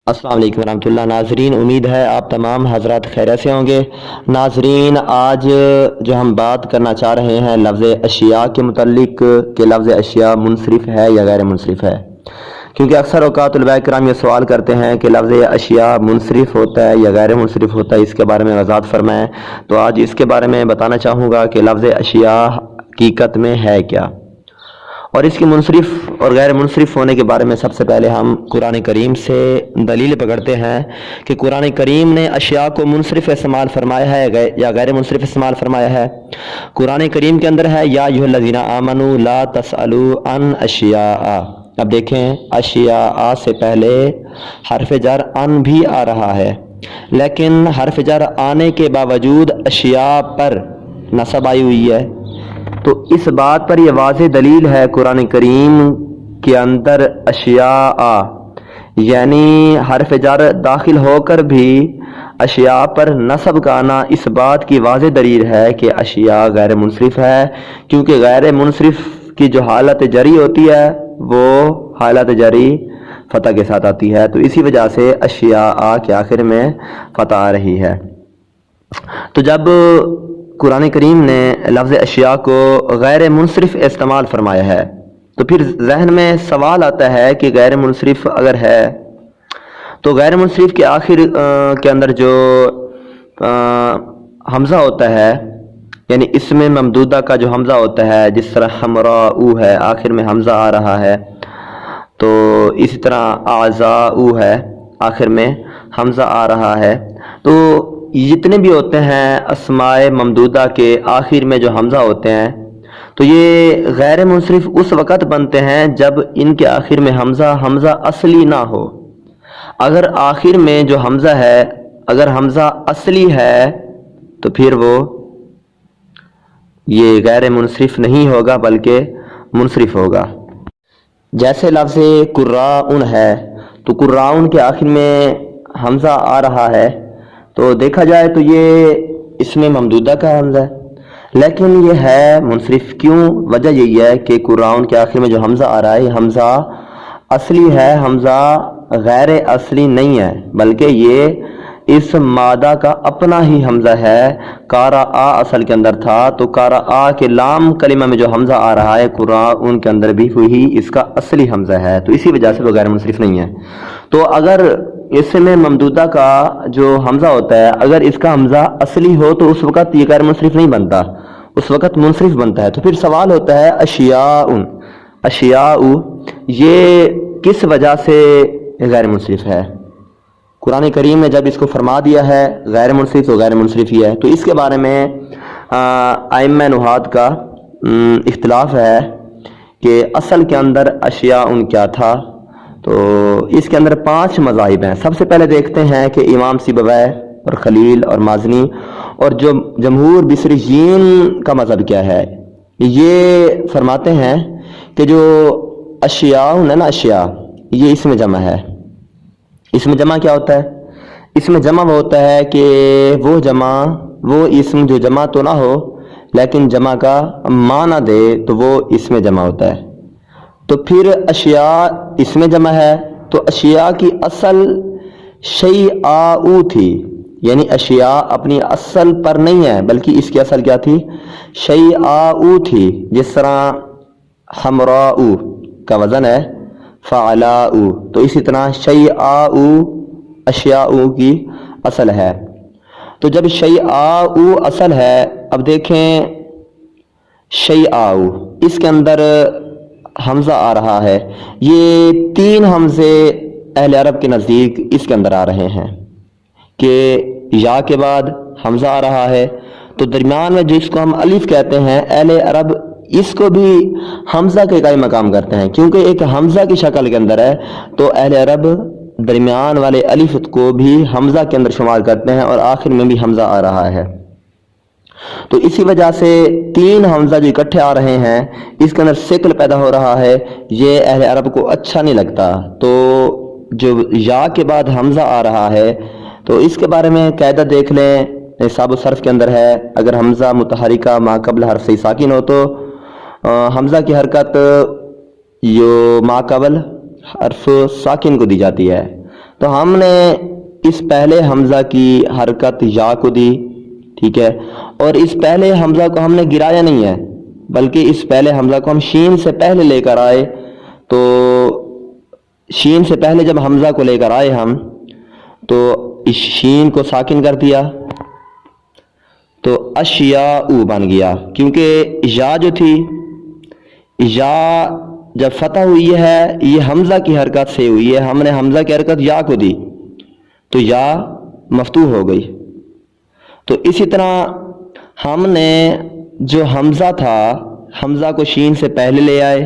السلام علیکم ورحمۃ اللہ ناظرین، امید ہے آپ تمام حضرات خیریت سے ہوں گے۔ ناظرین، آج جو ہم بات کرنا چاہ رہے ہیں لفظ اشیاء کے متعلق کہ لفظ اشیاء منصرف ہے یا غیر منصرف ہے، کیونکہ اکثر اوقات علماء کرام یہ سوال کرتے ہیں کہ لفظ اشیاء منصرف ہوتا ہے یا غیر منصرف ہوتا ہے، اس کے بارے میں وضاحت فرمائیں۔ تو آج اس کے بارے میں بتانا چاہوں گا کہ لفظ اشیاء حقیقت میں ہے کیا، اور اس کی منصرف اور غیر منصرف ہونے کے بارے میں سب سے پہلے ہم قرآن کریم سے دلیل پکڑتے ہیں کہ قرآن کریم نے اشیاء کو منصرف استعمال فرمایا ہے یا غیر منصرف استعمال فرمایا ہے۔ قرآن کریم کے اندر ہے یا ایھا الذین آمنوا لا تسألوا عن اشیاء۔ اب دیکھیں، اشیاء سے پہلے حرف جر ان بھی آ رہا ہے، لیکن حرف جر آنے کے باوجود اشیاء پر نصب آئی ہوئی ہے، تو اس بات پر یہ واضح دلیل ہے قرآن کریم کے اندر اشیاء یعنی حرف جر داخل ہو کر بھی اشیاء پر نصب کا آنا اس بات کی واضح دلیل ہے کہ اشیاء غیر منصرف ہے، کیونکہ غیر منصرف کی جو حالت جری ہوتی ہے وہ حالت جری فتح کے ساتھ آتی ہے، تو اسی وجہ سے اشیاء کے آخر میں فتح آ رہی ہے۔ تو جب قرآن کریم نے لفظ اشیاء کو غیر منصرف استعمال فرمایا ہے تو پھر ذہن میں سوال آتا ہے کہ غیر منصرف اگر ہے تو غیر منصرف کے آخر کے اندر جو حمزہ ہوتا ہے، یعنی اسم ممدودہ کا جو حمزہ ہوتا ہے، جس طرح حمراء ہے آخر میں حمزہ آ رہا ہے، تو اسی طرح اعزاء ہے آخر میں حمزہ آ رہا ہے، تو جتنے بھی ہوتے ہیں اسماء ممدودہ کے آخر میں جو حمزہ ہوتے ہیں تو یہ غیر منصرف اس وقت بنتے ہیں جب ان کے آخر میں حمزہ اصلی نہ ہو۔ اگر آخر میں جو حمزہ ہے اگر حمزہ اصلی ہے تو پھر وہ یہ غیر منصرف نہیں ہوگا بلکہ منصرف ہوگا۔ جیسے لفظ قراء ہے تو قراء کے آخر میں حمزہ آ رہا ہے، تو دیکھا جائے تو یہ اسم ممدودہ کا حمزہ ہے، لیکن یہ ہے منصرف کیوں؟ وجہ یہی ہے کہ قراء کے آخر میں جو حمزہ آ رہا ہے یہ حمزہ اصلی ہے، حمزہ غیر اصلی نہیں ہے، بلکہ یہ اس مادہ کا اپنا ہی حمزہ ہے۔ قارآ اصل کے اندر تھا، تو قارآ کے لام کلمہ میں جو حمزہ آ رہا ہے قراء کے اندر بھی وہی اس کا اصلی حمزہ ہے، تو اسی وجہ سے وہ غیر منصرف نہیں ہے۔ تو اگر اسم ممدودہ کا جو حمزہ ہوتا ہے اگر اس کا حمزہ اصلی ہو تو اس وقت یہ غیر منصرف نہیں بنتا، اس وقت منصرف بنتا ہے۔ تو پھر سوال ہوتا ہے اشیاء یہ کس وجہ سے غیر منصرف ہے؟ قرآن کریم نے جب اس کو فرما دیا ہے غیر منصرف تو غیر منصرف ہی ہے، تو اس کے بارے میں ائمہ نحات کا اختلاف ہے کہ اصل کے اندر اشیاء کیا تھا۔ تو اس کے اندر 5 مذاہب ہیں۔ سب سے پہلے دیکھتے ہیں کہ امام سیبویہ اور خلیل اور مازنی اور جو جمہور بصریین کا مذہب کیا ہے۔ یہ فرماتے ہیں کہ جو اشیاء ہے نا، اشیاء یہ اسم جمع ہے۔ اسم جمع کیا ہوتا ہے؟ اسم جمع وہ ہوتا ہے کہ وہ اسم جو جمع تو نہ ہو لیکن جمع کا معنی دے تو وہ اسم جمع ہوتا ہے۔ تو پھر اشیاء اسم جمع ہے، تو اشیاء کی اصل شیء تھی، یعنی اشیاء اپنی اصل پر نہیں ہے بلکہ اس کی اصل کیا تھی؟ شیء تھی، جس طرح حمراء کا وزن ہے فعلاء، تو اسی طرح شیء اشیاء کی اصل ہے۔ تو جب شیء اصل ہے، اب دیکھیں شیء اس کے اندر حمزہ آ رہا ہے، یہ 3 حمزے اہل عرب کے نزدیک اس کے اندر آ رہے ہیں کہ یا کے بعد حمزہ آ رہا ہے، تو درمیان میں جس کو ہم الف کہتے ہیں اہل عرب اس کو بھی حمزہ کے قائم مقام کرتے ہیں، کیونکہ ایک حمزہ کی شکل کے اندر ہے، تو اہل عرب درمیان والے الف کو بھی حمزہ کے اندر شمار کرتے ہیں اور آخر میں بھی حمزہ آ رہا ہے۔ تو اسی وجہ سے 3 حمزہ جو اکٹھے آ رہے ہیں اس کے اندر شکل پیدا ہو رہا ہے، یہ اہل عرب کو اچھا نہیں لگتا۔ تو جو یا کے بعد حمزہ آ رہا ہے تو اس کے بارے میں قاعدہ دیکھ لیں، نصاب الصرف کے اندر ہے، اگر حمزہ متحرکہ ما قبل حرف ساکن ہو تو حمزہ کی حرکت ما قبل حرف ساکن کو دی جاتی ہے، تو ہم نے اس پہلے حمزہ کی حرکت یا کو دی، ٹھیک ہے، اور اس پہلے حمزہ کو ہم نے گرایا نہیں ہے، بلکہ اس پہلے حمزہ کو ہم شین سے پہلے لے کر آئے. تو شین سے پہلے جب حمزہ کو لے کر آئے ہم، تو اس شین کو ساکن کر دیا تو اشیاء بن گیا، کیونکہ یا جو تھی، یا جب فتح ہوئی ہے یہ حمزہ کی حرکت سے ہوئی ہے، ہم نے حمزہ کی حرکت یا کو دی تو یا مفتوح ہو گئی. تو اسی طرح ہم نے جو حمزہ تھا، حمزہ کو شین سے پہلے لے آئے،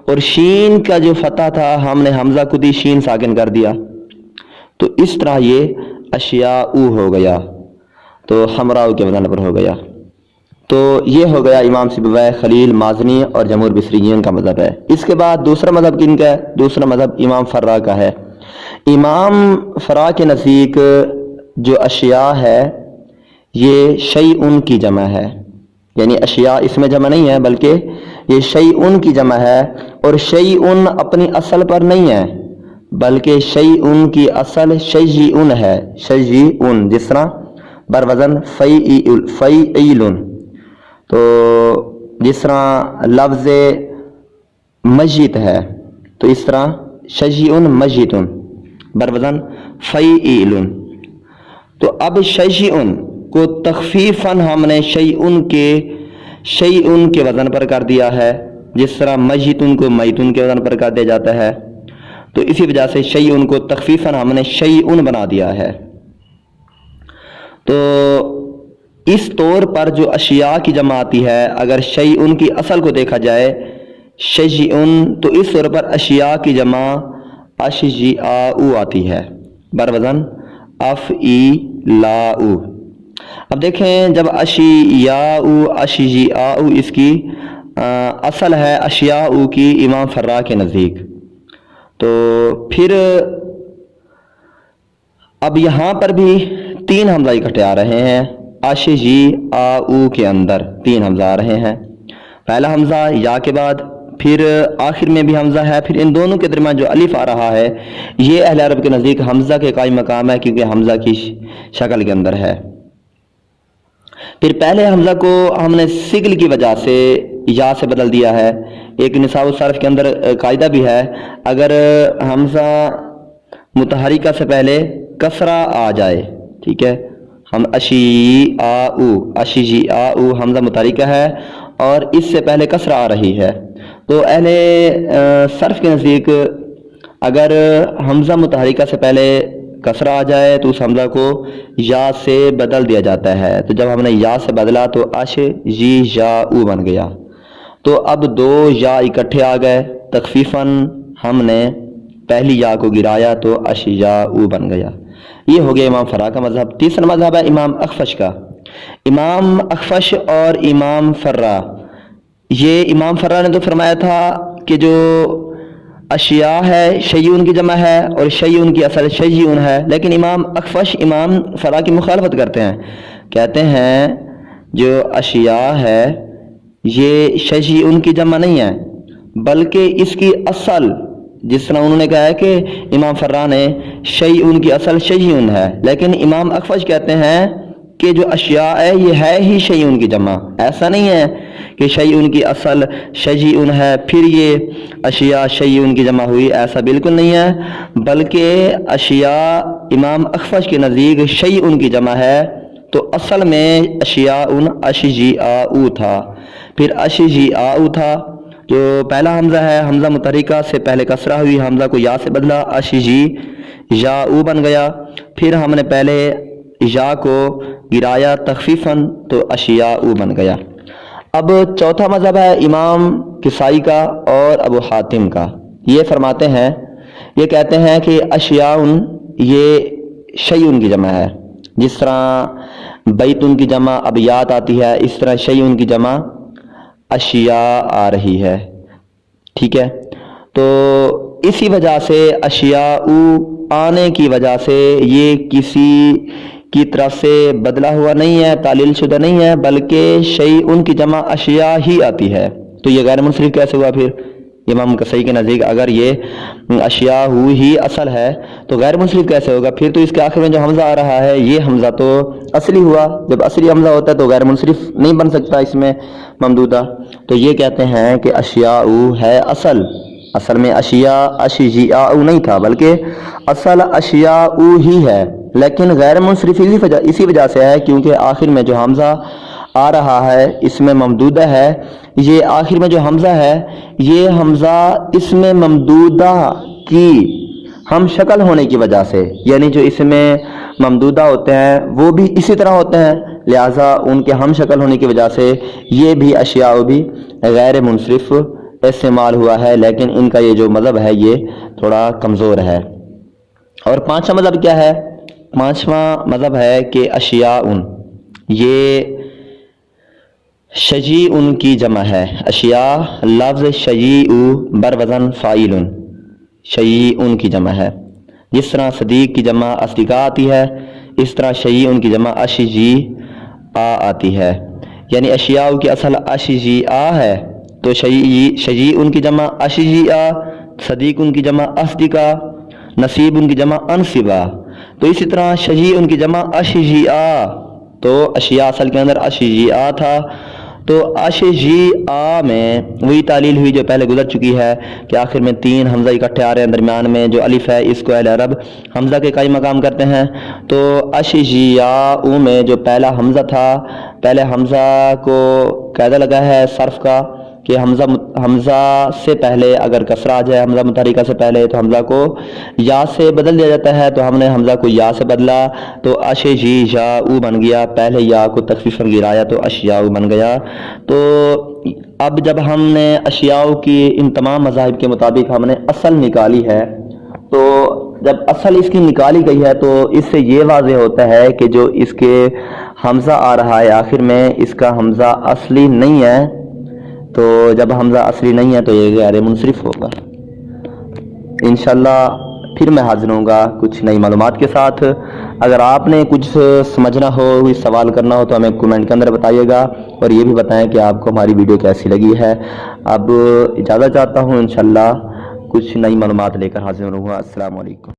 اور شین کا جو فتح تھا ہم نے حمزہ کو دی، شین ساکن کر دیا، تو اس طرح یہ اشیاء ہو گیا، تو حمراء کے وزن پر ہو گیا. تو یہ ہو گیا امام سیبویہ، خلیل، مازنی اور جمہور بصریین کا مذہب ہے. اس کے بعد دوسرا مذہب کن کا ہے؟ دوسرا مذہب امام فرا کا ہے. امام فرا کے نزدیک جو اشیاء ہے یہ شیء کی جمع ہے، یعنی اشیاء اس میں جمع نہیں ہے بلکہ یہ شیء کی جمع ہے، اور شیء اپنی اصل پر نہیں ہے بلکہ شیء کی اصل شیء ہے، شیء جس طرح بروزن فیعل، تو جس طرح لفظ مجید ہے تو اس طرح شیء مجید بروزن فیعل. تو اب شیء کو تخفیفاً ہم نے شیء کے وزن پر کر دیا ہے، جس طرح میتن کو میتن کے وزن پر کر دیا جاتا ہے. تو اسی وجہ سے شیء کو تخفیفاً ہم نے شیء بنا دیا ہے. تو اس طور پر جو اشیاء کی جمع آتی ہے، اگر شیء کی اصل کو دیکھا جائے شیء، تو اس طور پر اشیاء کی جمع اشجیاء آتی ہے بروزن افعیلاء. اب دیکھیں جب اشیاء اشجیاء اس کی اصل ہے اشیاء کی امام فرا کے نزدیک، تو پھر اب یہاں پر بھی تین حمزہ اکٹھے آ رہے ہیں. اشجیاء کے اندر تین حمزہ آ رہے ہیں، پہلا حمزہ یا کے بعد، پھر آخر میں بھی حمزہ ہے، پھر ان دونوں کے درمیان جو الف آ رہا ہے یہ اہل عرب کے نزدیک حمزہ کے قائم مقام ہے، کیونکہ حمزہ کی شکل کے اندر ہے. پھر پہلے حمزہ کو ہم نے سگل کی وجہ سے یا سے بدل دیا ہے. ایک نصاب الصرف کے اندر قاعدہ بھی ہے، اگر حمزہ متحرکہ سے پہلے کسرہ آ جائے، ٹھیک ہے، ہم اشجیاء حمزہ متحرکہ ہے اور اس سے پہلے کسرہ آ رہی ہے، تو اہل صرف کے نزدیک اگر حمزہ متحرکہ سے پہلے کسرہ آ جائے تو اس حمزہ کو یا سے بدل دیا جاتا ہے. تو جب ہم نے یا سے بدلا تو اشجیاء بن گیا. تو اب دو یا اکٹھے آ گئے، تخفیفاً ہم نے پہلی یا کو گرایا تو اشجیاء بن گیا. یہ ہو گیا امام فرا کا مذہب. تیسرا مذہب ہے امام اخفش کا. امام اخفش اور امام فرا، یہ امام فرا نے تو فرمایا تھا کہ جو اشیاء ہے شیء کی جمع ہے اور شیء کی اصل شیء ہے، لیکن امام اخفش امام فرا کی مخالفت کرتے ہیں، کہتے ہیں جو اشیاء ہے یہ شیء کی جمع نہیں ہے بلکہ اس کی اصل، جس طرح انہوں نے کہا ہے کہ امام فرا نے شیء کی اصل شیء ہے، لیکن امام اخفش کہتے ہیں کہ جو اشیاء ہے یہ ہے ہی شیء کی جمع. ایسا نہیں ہے کہ شیء کی اصل شیء ہے پھر یہ اشیاء شیء کی جمع ہوئی، ایسا بالکل نہیں ہے، بلکہ اشیاء امام اخفش کے نزدیک شیء کی جمع ہے، تو اصل میں اشیاء اشجیاء تھا. پھر اشجیاء تھا، جو پہلا حمزہ ہے حمزہ متحرکہ سے پہلے کسرہ ہوئی، حمزہ کو یا سے بدلا اشجیاء بن گیا. پھر ہم نے پہلے یا کو گرایا تخفیفاً تو اشیاء بن گیا. اب چوتھا مذہب ہے امام کسائی کا اور ابو حاتم کا. یہ فرماتے ہیں، یہ کہتے ہیں کہ اشیاء یہ شیء کی جمع ہے، جس طرح بیتن کی جمع ابیات آتی ہے اس طرح شیء کی جمع اشیاء آ رہی ہے، ٹھیک ہے. تو اسی وجہ سے اشیاء آنے کی وجہ سے یہ کسی کی طرف سے بدلا ہوا نہیں ہے، تعلیل شدہ نہیں ہے، بلکہ شیء کی جمع اشیاء ہی آتی ہے. تو یہ غیر منصرف کیسے ہوا؟ پھر امام کسائی کے نزدیک اگر یہ اشیاء ہی اصل ہے تو غیر منصرف کیسے ہوگا؟ پھر تو اس کے آخر میں جو حمزہ آ رہا ہے یہ حمزہ تو اصلی ہوا، جب اصلی حمزہ ہوتا ہے تو غیر منصرف نہیں بن سکتا اس میں ممدودہ۔ تو یہ کہتے ہیں کہ اشیاء ہے اصل میں اشیاء نہیں تھا، بلکہ اصل اشیاء ہی ہے، لیکن غیر منصرف اسی وجہ سے ہے کیونکہ آخر میں جو حمزہ آ رہا ہے اس میں ممدودہ ہے، یہ آخر میں جو حمزہ ہے یہ حمزہ اس میں ممدودہ کی ہم شکل ہونے کی وجہ سے، یعنی جو اس میں ممدودہ ہوتے ہیں وہ بھی اسی طرح ہوتے ہیں، لہٰذا ان کے ہم شکل ہونے کی وجہ سے یہ بھی اشیاء بھی غیر منصرف استعمال ہوا ہے، لیکن ان کا یہ جو مذہب ہے یہ تھوڑا کمزور ہے۔ اور پانچواں مذہب کیا ہے؟ پانچواں مذہب ہے کہ اشیاء یہ شجیع کی جمع ہے۔ اشیاء لفظ شجیع بر وزن فاعل، شجیع کی جمع ہے، جس طرح صدیق کی جمع اصدقاء آتی ہے اس طرح شجیع کی جمع اشجیع آتی ہے، یعنی اشیاء کی اصل اشجیع ہے تو شجیع کی جمع اشجیع، صدیق کی جمع اصدقاء، نصیب کی جمع انصبا، تو اسی طرح شجیع کی جمع اشجیع، تو اشیاء اصل کے اندر اشجیع تھا، تو اشجیع میں وہی تعلیل ہوئی جو پہلے گزر چکی ہے کہ آخر میں تین حمزہ اکٹھے آ رہے ہیں، درمیان میں جو الف ہے اس کو اہل عرب حمزہ کے قائم مقام کرتے ہیں، تو اشجیع میں جو پہلا حمزہ تھا، پہلے حمزہ کو قاعدہ لگا ہے صرف کا کہ حمزہ سے پہلے اگر کسرہ آ جائے حمزہ متحرکہ سے پہلے تو حمزہ کو یا سے بدل دیا جاتا ہے، تو ہم نے حمزہ کو یا سے بدلا تو اشجیع بن گیا، پہلے یا کو تخفیفاً گرایا تو اشیاء بن گیا۔ تو اب جب ہم نے اشیاء کی ان تمام مذاہب کے مطابق ہم نے اصل نکالی ہے، تو جب اصل اس کی نکالی گئی ہے تو اس سے یہ واضح ہوتا ہے کہ جو اس کے حمزہ آ رہا ہے آخر میں اس کا حمزہ اصلی نہیں ہے، تو جب حمزہ اصلی نہیں ہے تو یہ غیر منصرف ہوگا۔ انشاءاللہ پھر میں حاضر ہوں گا کچھ نئی معلومات کے ساتھ۔ اگر آپ نے کچھ سمجھنا ہو، کوئی سوال کرنا ہو تو ہمیں کمنٹ کے اندر بتائیے گا، اور یہ بھی بتائیں کہ آپ کو ہماری ویڈیو کیسی لگی ہے۔ اب اجازت چاہتا ہوں، انشاءاللہ کچھ نئی معلومات لے کر حاضر ہوں گا۔ السلام علیکم۔